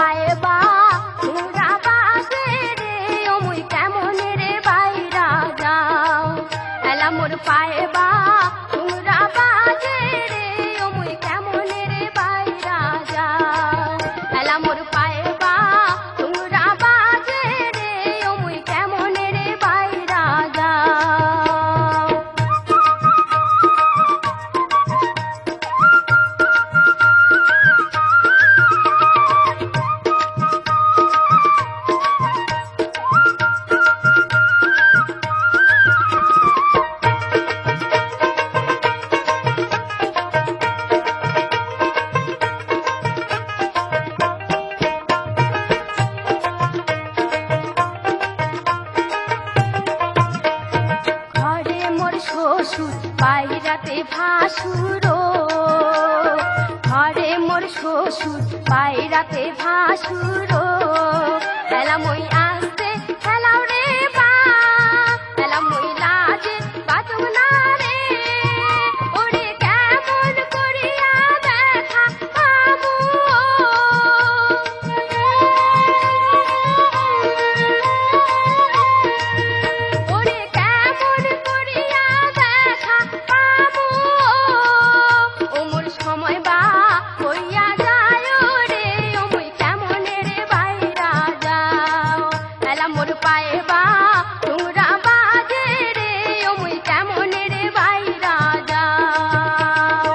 পায়েবা তোমরা বাজে রে ওমুই কেমন রে বাইরা যাও এলা মোর পায়েবা তোমরা বাজে রে ওমুই কেমন রে বাইরা যাও এলা মোর পায়েবা তোমরা বাজে রে ওমুই কেমন রে বাইরা যাও শ্বশুর বাইরাতে ভাসুর ঘরে মোর শ্বশুর বাইরাতে ভাসুর এলা মই আসতে হেলাও রে বা এলা মই লাজে বাঁচব না রে ওরে কেমন করিয়া দেখা পাবো ওরে কেমন করিয়া দেখা পাবো ওমর সময় বা হইয়া যায় রে ওমই কেমন রে বাইরা যাও এলা মোর পায়ে বা তোমরা বাজে রে ওমই কেমন রে বাইরা যাও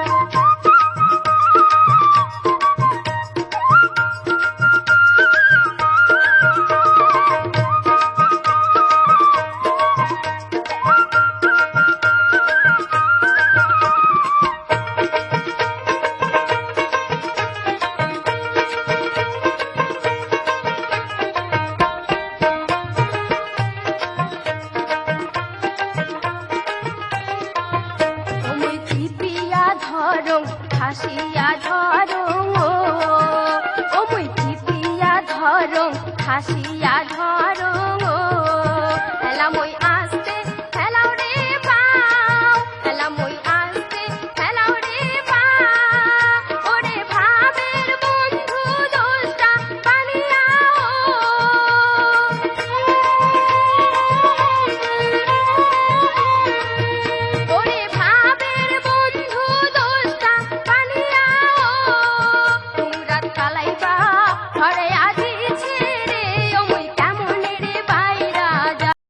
ওমই চিপিয়া ধরং খাসিয়া ধরং ওমই চিপিয়া ধরং খাসিয়া ধরং